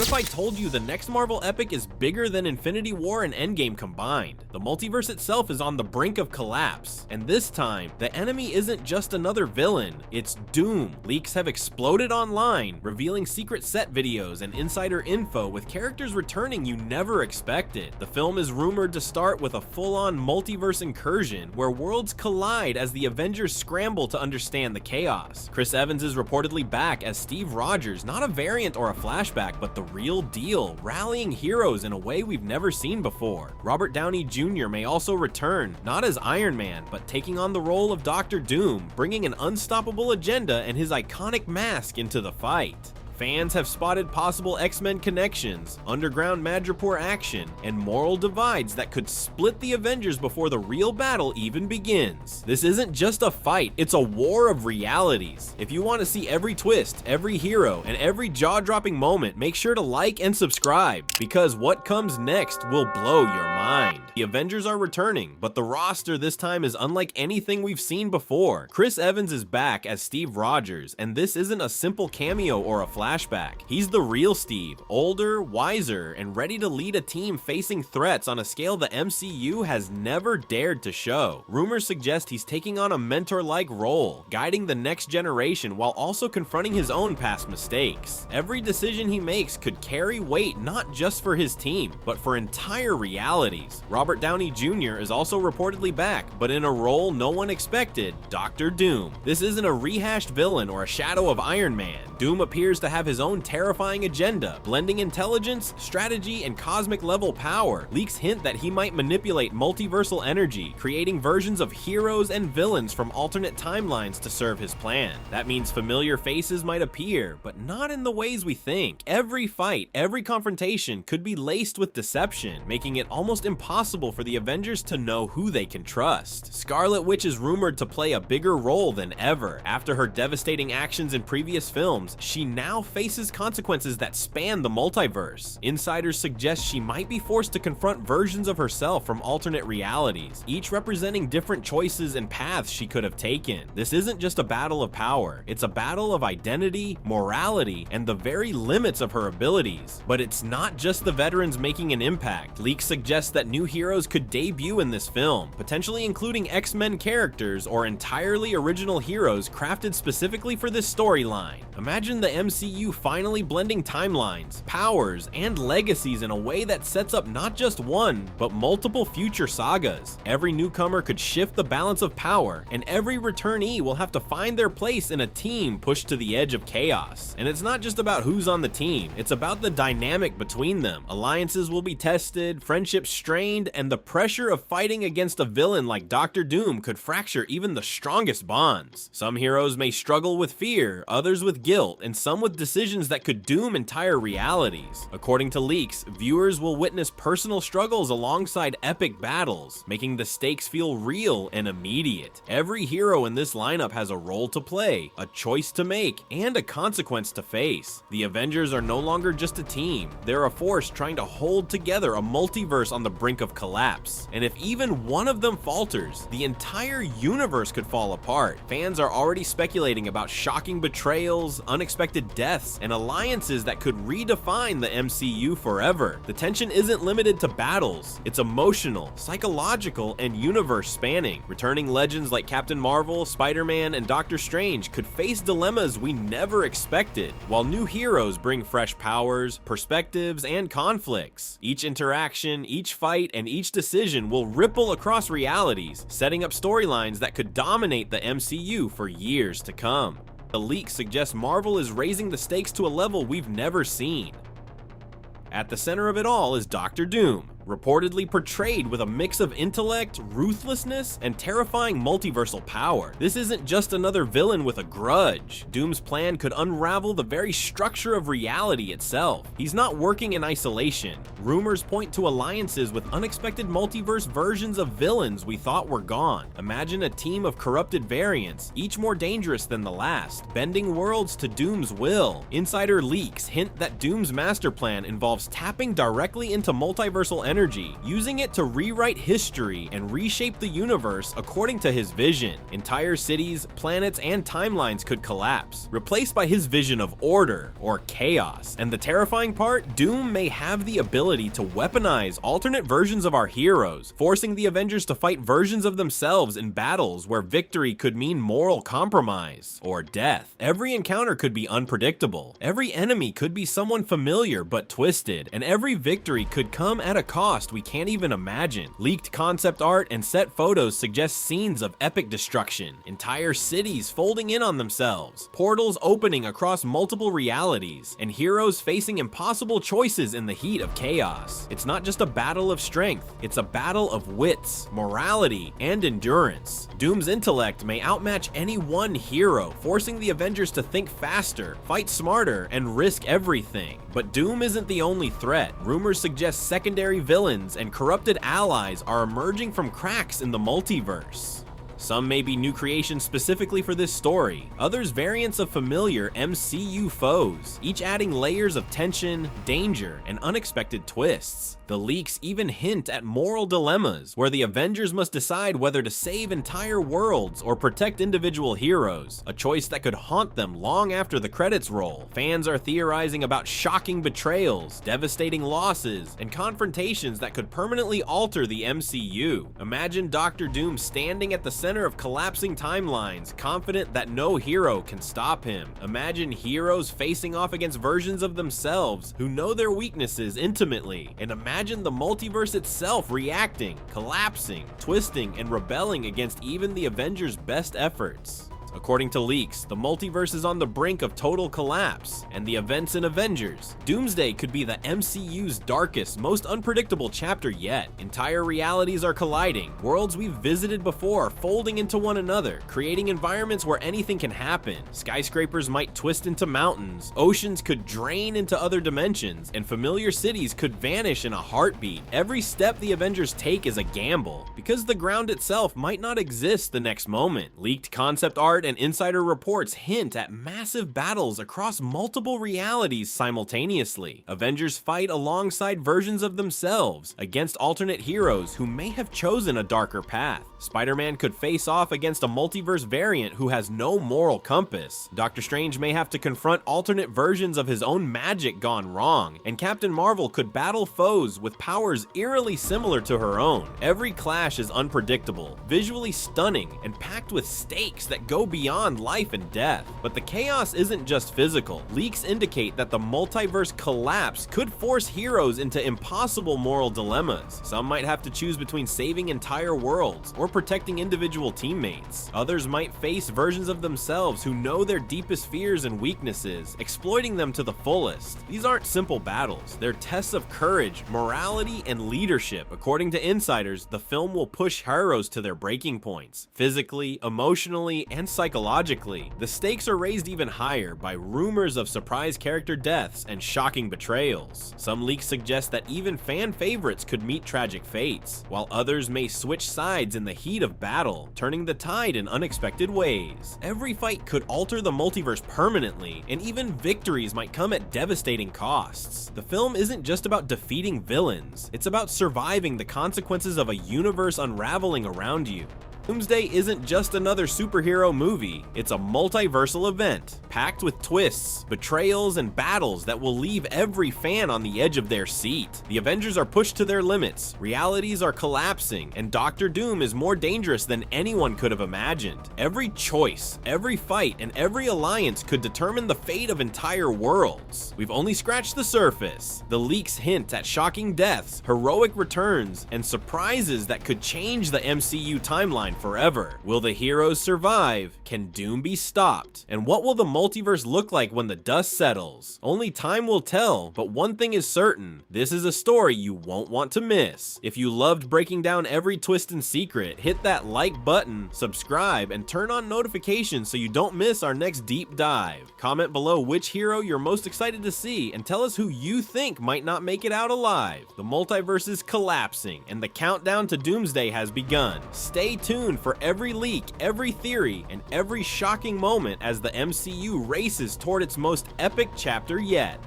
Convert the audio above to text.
What if I told you the next Marvel epic is bigger than Infinity War and Endgame combined? The multiverse itself is on the brink of collapse, and this time, the enemy isn't just another villain, it's Doom. Leaks have exploded online, revealing secret set videos and insider info with characters returning you never expected. The film is rumored to start with a full-on multiverse incursion where worlds collide as the Avengers scramble to understand the chaos. Chris Evans is reportedly back as Steve Rogers, not a variant or a flashback, but the real deal, rallying heroes in a way we've never seen before. Robert Downey Jr. may also return, not as Iron Man, but taking on the role of Dr. Doom, bringing an unstoppable agenda and his iconic mask into the fight. Fans have spotted possible X-Men connections, underground Madripoor action, and moral divides that could split the Avengers before the real battle even begins. This isn't just a fight, it's a war of realities. If you want to see every twist, every hero, and every jaw-dropping moment, make sure to like and subscribe, because what comes next will blow your mind. The Avengers are returning, but the roster this time is unlike anything we've seen before. Chris Evans is back as Steve Rogers, and this isn't a simple cameo or a flashback. He's the real Steve, older, wiser, and ready to lead a team facing threats on a scale the MCU has never dared to show. Rumors suggest he's taking on a mentor-like role, guiding the next generation while also confronting his own past mistakes. Every decision he makes could carry weight not just for his team, but for entire realities. Robert Downey Jr. is also reportedly back, but in a role no one expected, Dr. Doom. This isn't a rehashed villain or a shadow of Iron Man. Doom appears to have his own terrifying agenda, blending intelligence, strategy, and cosmic level power. Leaks hint that he might manipulate multiversal energy, creating versions of heroes and villains from alternate timelines to serve his plan. That means familiar faces might appear, but not in the ways we think. Every fight, every confrontation could be laced with deception, making it almost impossible for the Avengers to know who they can trust. Scarlet Witch is rumored to play a bigger role than ever. After her devastating actions in previous films, she now faces consequences that span the multiverse. Insiders suggest she might be forced to confront versions of herself from alternate realities, each representing different choices and paths she could have taken. This isn't just a battle of power, it's a battle of identity, morality, and the very limits of her abilities. But it's not just the veterans making an impact. Leaks suggest that new heroes could debut in this film, potentially including X-Men characters or entirely original heroes crafted specifically for this storyline. Imagine the MCU finally blending timelines, powers, and legacies in a way that sets up not just one, but multiple future sagas. Every newcomer could shift the balance of power, and every returnee will have to find their place in a team pushed to the edge of chaos. And it's not just about who's on the team, it's about the dynamic between them. Alliances will be tested, friendships strained, and the pressure of fighting against a villain like Dr. Doom could fracture even the strongest bonds. Some heroes may struggle with fear, others with guilt, and some with decisions that could doom entire realities. According to leaks, viewers will witness personal struggles alongside epic battles, making the stakes feel real and immediate. Every hero in this lineup has a role to play, a choice to make, and a consequence to face. The Avengers are no longer just a team, they're a force trying to hold together a multiverse on the brink of collapse. And if even one of them falters, the entire universe could fall apart. Fans are already speculating about shocking betrayals, unexpected deaths, and alliances that could redefine the MCU forever. The tension isn't limited to battles, it's emotional, psychological, and universe spanning. Returning legends like Captain Marvel, Spider-Man, and Doctor Strange could face dilemmas we never expected, while new heroes bring fresh powers, perspectives, and conflicts. Each interaction, each fight, and each decision will ripple across realities, setting up storylines that could dominate the MCU for years to come. The leaks suggest Marvel is raising the stakes to a level we've never seen. At the center of it all is Dr. Doom, reportedly portrayed with a mix of intellect, ruthlessness, and terrifying multiversal power. This isn't just another villain with a grudge. Doom's plan could unravel the very structure of reality itself. He's not working in isolation. Rumors point to alliances with unexpected multiverse versions of villains we thought were gone. Imagine a team of corrupted variants, each more dangerous than the last, bending worlds to Doom's will. Insider leaks hint that Doom's master plan involves tapping directly into multiversal energy energy, using it to rewrite history and reshape the universe according to his vision. Entire cities, planets, and timelines could collapse, replaced by his vision of order or chaos. And the terrifying part, Doom may have the ability to weaponize alternate versions of our heroes, forcing the Avengers to fight versions of themselves in battles where victory could mean moral compromise or death. Every encounter could be unpredictable. Every enemy could be someone familiar but twisted, and every victory could come at a cost we can't even imagine. Leaked concept art and set photos suggest scenes of epic destruction, entire cities folding in on themselves, portals opening across multiple realities, and heroes facing impossible choices in the heat of chaos. It's not just a battle of strength, it's a battle of wits, morality, and endurance. Doom's intellect may outmatch any one hero, forcing the Avengers to think faster, fight smarter, and risk everything. But Doom isn't the only threat. Rumors suggest secondary villains and corrupted allies are emerging from cracks in the multiverse. Some may be new creations specifically for this story, others variants of familiar MCU foes, each adding layers of tension, danger, and unexpected twists. The leaks even hint at moral dilemmas, where the Avengers must decide whether to save entire worlds or protect individual heroes, a choice that could haunt them long after the credits roll. Fans are theorizing about shocking betrayals, devastating losses, and confrontations that could permanently alter the MCU. Imagine Dr. Doom standing at the center of collapsing timelines, confident that no hero can stop him. Imagine heroes facing off against versions of themselves who know their weaknesses intimately, and imagine the multiverse itself reacting, collapsing, twisting, and rebelling against even the Avengers' best efforts. According to leaks, the multiverse is on the brink of total collapse, and the events in Avengers Doomsday could be the MCU's darkest, most unpredictable chapter yet. Entire realities are colliding, worlds we've visited before folding into one another, creating environments where anything can happen. Skyscrapers might twist into mountains, oceans could drain into other dimensions, and familiar cities could vanish in a heartbeat. Every step the Avengers take is a gamble, because the ground itself might not exist the next moment. Leaked concept art and insider reports hint at massive battles across multiple realities simultaneously. Avengers fight alongside versions of themselves against alternate heroes who may have chosen a darker path. Spider-Man could face off against a multiverse variant who has no moral compass. Doctor Strange may have to confront alternate versions of his own magic gone wrong, and Captain Marvel could battle foes with powers eerily similar to her own. Every clash is unpredictable, visually stunning, and packed with stakes that go beyond life and death. But the chaos isn't just physical. Leaks indicate that the multiverse collapse could force heroes into impossible moral dilemmas. Some might have to choose between saving entire worlds or protecting individual teammates. Others might face versions of themselves who know their deepest fears and weaknesses, exploiting them to the fullest. These aren't simple battles. They're tests of courage, morality, and leadership. According to insiders, the film will push heroes to their breaking points, physically, emotionally, and psychologically. The stakes are raised even higher by rumors of surprise character deaths and shocking betrayals. Some leaks suggest that even fan favorites could meet tragic fates, while others may switch sides in the heat of battle, turning the tide in unexpected ways. Every fight could alter the multiverse permanently, and even victories might come at devastating costs. The film isn't just about defeating villains, it's about surviving the consequences of a universe unraveling around you. Doomsday isn't just another superhero movie, it's a multiversal event, packed with twists, betrayals, and battles that will leave every fan on the edge of their seat. The Avengers are pushed to their limits, realities are collapsing, and Doctor Doom is more dangerous than anyone could have imagined. Every choice, every fight, and every alliance could determine the fate of entire worlds. We've only scratched the surface. The leaks hint at shocking deaths, heroic returns, and surprises that could change the MCU timeline forever. Will the heroes survive? Can Doom be stopped? And what will the multiverse look like when the dust settles? Only time will tell, but one thing is certain, this is a story you won't want to miss. If you loved breaking down every twist and secret, hit that like button, subscribe, and turn on notifications so you don't miss our next deep dive. Comment below which hero you're most excited to see, and tell us who you think might not make it out alive. The multiverse is collapsing, and the countdown to Doomsday has begun. Stay tuned for every leak, every theory, and every shocking moment as the MCU races toward its most epic chapter yet.